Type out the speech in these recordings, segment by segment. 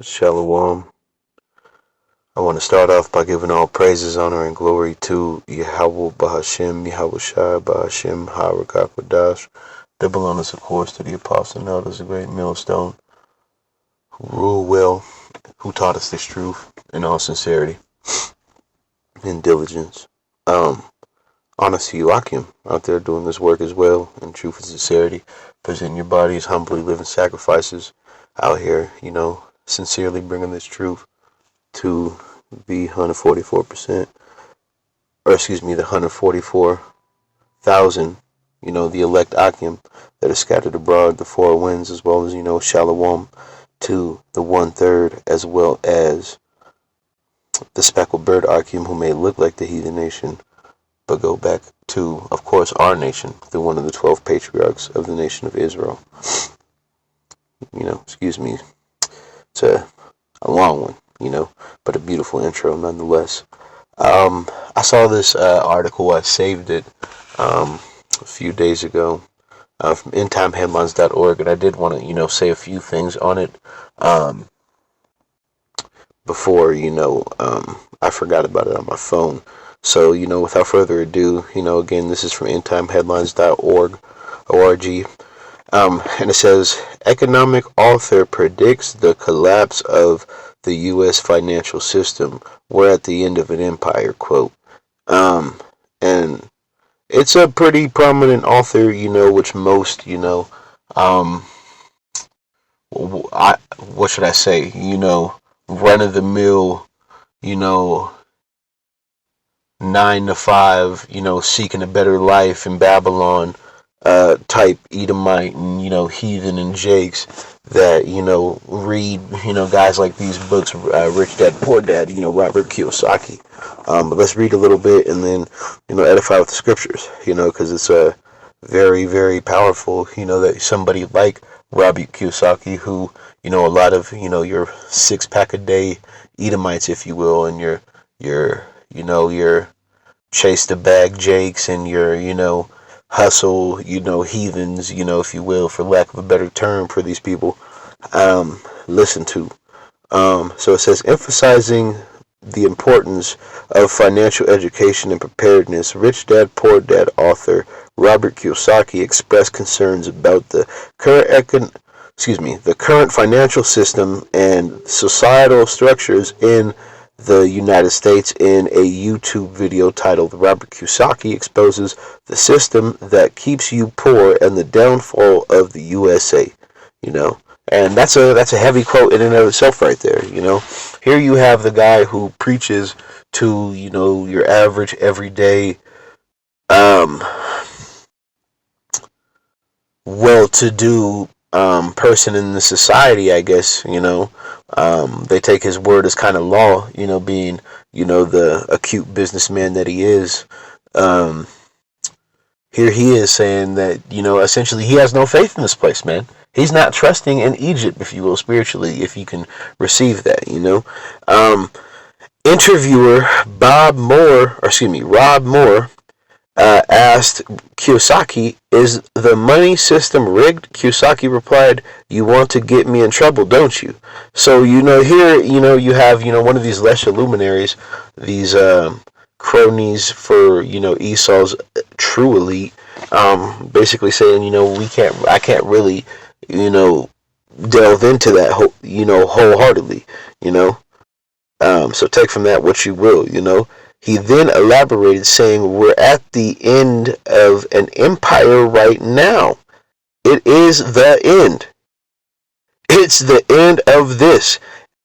Shalom. I want to start off by giving all praises, honor, and glory to Yahweh Bahashim, Yahweh Shai Bahashim, Harakakwadash. Double honors, of course, to the apostle and elders, a great millstone, who rule well, who taught us this truth in all sincerity and diligence. Honor to you, Akim, out there doing this work as well, in truth and sincerity, presenting your bodies humbly, living sacrifices out here, sincerely bringing this truth to the 144%, or excuse me, the 144,000, the elect Akim that are scattered abroad, the four winds, as well as, Shalom to the 1/3, as well as the speckled bird Akim, who may look like the heathen nation, but go back to, of course, our nation, through one of the 12 patriarchs of the nation of Israel. Excuse me, it's a long one, but a beautiful intro nonetheless. I saw this article. I saved it a few days ago from endtimeheadlines.org, and I did want to, say a few things on it before, I forgot about it on my phone. So, without further ado, again, this is from endtimeheadlines.org, O-R-G. And it says, economic author predicts the collapse of the U.S. financial system. We're at the end of an empire, quote. And it's a pretty prominent author, which most, what should I say, run-of-the-mill, 9 to 5, seeking a better life in Babylon, type Edomite and, heathen and jakes that, read, guys like these books, Rich Dad, Poor Dad, Robert Kiyosaki. But let's read a little bit and then, edify with the scriptures, because it's very, very powerful, that somebody like Robert Kiyosaki, who, a lot of, your 6-pack a day Edomites, if you will, and your chase the bag jakes and your, hustle, heathens, if you will, for lack of a better term for these people, listen to. So it says, emphasizing the importance of financial education and preparedness, Rich Dad, Poor Dad author Robert Kiyosaki expressed concerns about the current financial system and societal structures in the United States in a YouTube video titled Robert Kiyosaki Exposes the System That Keeps You Poor and the Downfall of the USA. And that's a heavy quote in and of itself right there. Here you have the guy who preaches to, your average everyday well-to-do person in the society, I guess, they take his word as kind of law, being, the acute businessman that he is. Here he is saying that, essentially he has no faith in this place, man. He's not trusting in Egypt, if you will, spiritually, if you can receive that, Interviewer Rob Moore, asked Kiyosaki, is the money system rigged? Kiyosaki replied, you want to get me in trouble, don't you? So, here, you have, one of these lesser luminaries, these cronies for, Esau's true elite, basically saying, I can't really, delve into that, wholeheartedly, so take from that what you will, He then elaborated, saying, we're at the end of an empire right now. It is the end. It's the end of this.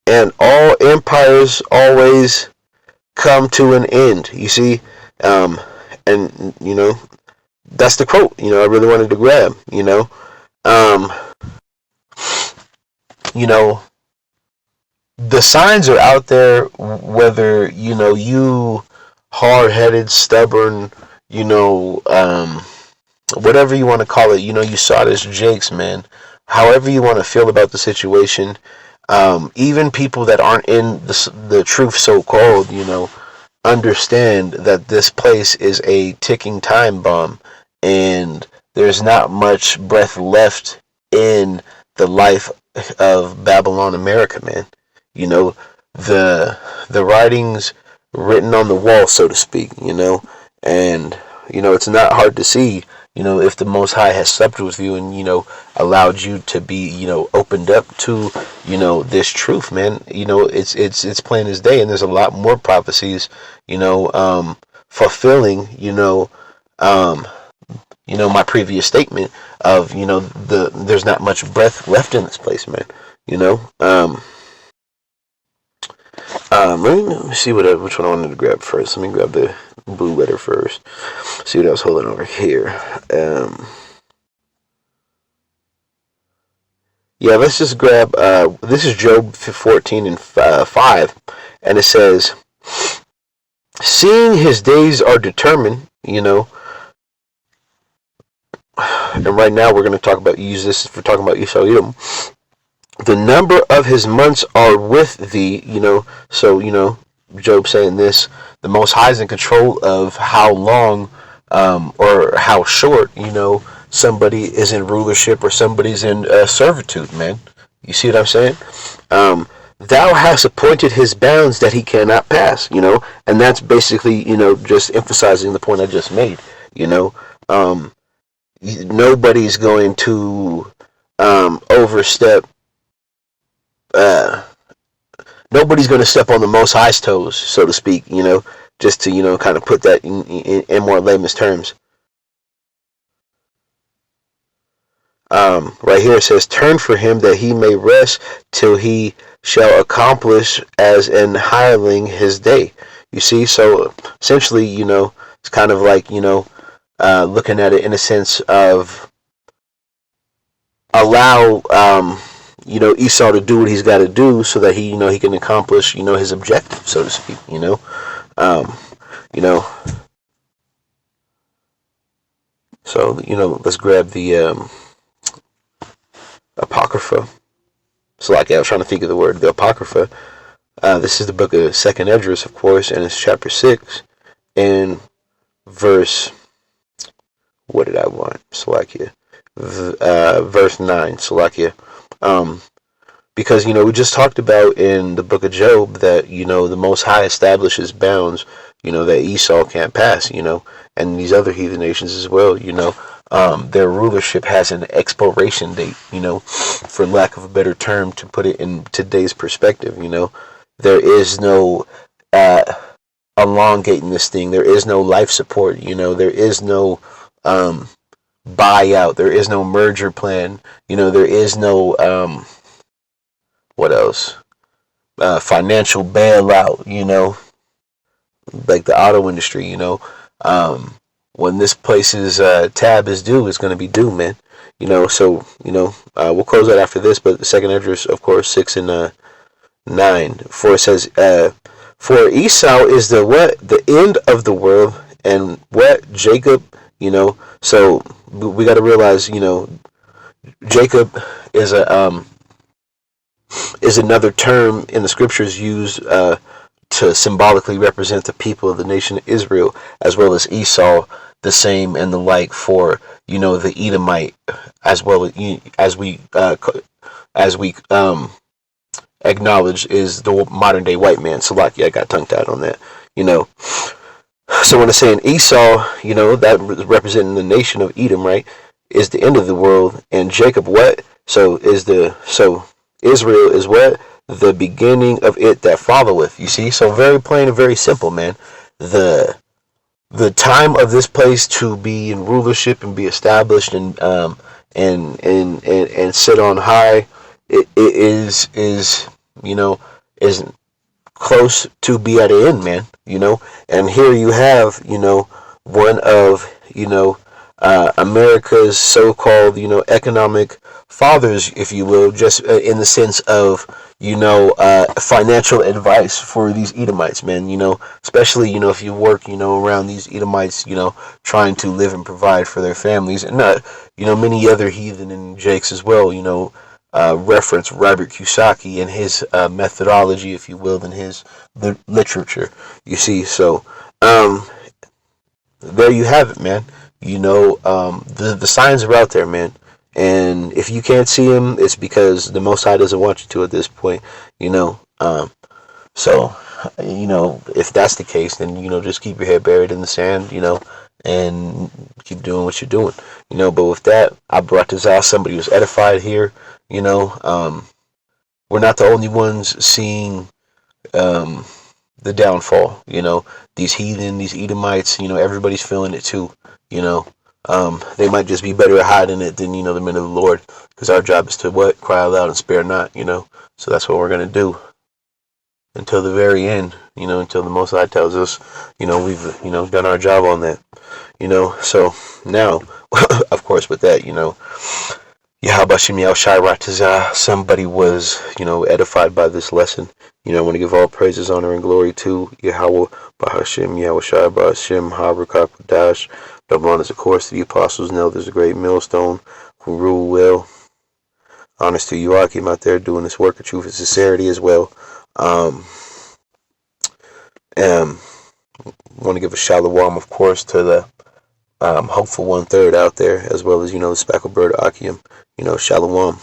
And all empires always come to an end. You see? And, that's the quote, I really wanted to grab, the signs are out there, whether, you hard-headed, stubborn, whatever you want to call it, you saw this jakes, man. However you want to feel about the situation, even people that aren't in the truth so-called, understand that this place is a ticking time bomb, and there's not much breath left in the life of Babylon America, man. the writings written on the wall, so to speak, and it's not hard to see, if the Most High has slept with you and allowed you to be opened up to this truth, man. It's plain as day, and there's a lot more prophecies, fulfilling my previous statement of there's not much breath left in this place, man. Let me see which one I wanted to grab first. Let me grab the blue letter first. See what I was holding over here. Yeah, let's just grab. This is Job 14 and 5, and it says, "Seeing his days are determined," and right now we're going to use this for talking about Esau Edom. "The number of his months are with thee," so, Job saying this, the Most High is in control of how long, or how short, somebody is in rulership or somebody's in servitude, man. You see what I'm saying? Thou hast appointed his bounds that he cannot pass, and that's basically, just emphasizing the point I just made, nobody's going to overstep. Nobody's going to step on the Most High's toes, so to speak, just to, kind of put that in more layman's terms. Right here it says, "Turn for him that he may rest till he shall accomplish as an hireling his day." You see, so essentially, it's kind of like, looking at it in a sense of allow, Esau to do what he's got to do so that he can accomplish, his objective, so to speak, So, let's grab the Apocrypha. So, I was trying to think of the word, the Apocrypha. This is the book of 2nd Esdras, of course, and it's chapter 6 and verse, what did I want? Salakia. Verse 9, Salakia. Because, we just talked about in the book of Job that, the Most High establishes bounds, that Esau can't pass, and these other heathen nations as well, their rulership has an expiration date, for lack of a better term, to put it in today's perspective, there is no elongating this thing. There is no life support, there is no buyout, there is no merger plan, there is no what else? Financial bailout, like the auto industry, when this place's tab is due, it's going to be due, man. So, we'll close that after this, but the 2nd Esdras, of course, 6 and 9. For it says, "For Esau is the end of the world, and what Jacob, so we got to realize, Jacob is another term in the scriptures used to symbolically represent the people of the nation of Israel, as well as Esau, the same and the like for the Edomite, as well as we acknowledge is the modern day white man. Salaki, I got tongue tied on that. So when it's saying Esau, that representing the nation of Edom, right, is the end of the world, and Jacob what? So Israel is what? The beginning of it that followeth. You see? So very plain and very simple, man. The time of this place to be in rulership and be established and sit on high, it is close to be at an end, man. And here you have one of America's so-called economic fathers, if you will, just in the sense of financial advice for these Edomites, man. Especially if you work around these Edomites, trying to live and provide for their families, and many other heathen and jakes as well. Reference Robert Kiyosaki and his methodology, if you will, in his literature. You see, so there you have it, man. The signs are out there, man. And if you can't see them, it's because the Most High doesn't want you to at this point. Um, so, if that's the case, then, just keep your head buried in the sand, and keep doing what you're doing, But with that, I brought this out. Somebody was edified here, we're not the only ones seeing um, the downfall, these heathen, these Edomites, everybody's feeling it too, you know. They might just be better at hiding it than, the men of the Lord, because our job is to what? Cry aloud and spare not, So that's what we're going to do until the very end, until the Most High tells us, we've, done our job on that, So now, of course, with that, Yahabashim Yahushai Ratazah, somebody was, edified by this lesson. I want to give all praises, honor, and glory to Yahweh, Bahashim, Yahushai, Bahashim, Habakkuk, Dash. Double is, of course, to the apostles, and elders, a great millstone who rule well. Honors to you, Akim, out there doing this work of truth and sincerity as well. And want to give a shalom, of course, to the hopeful 1/3 out there, as well as, the speckled bird Akim, shalom.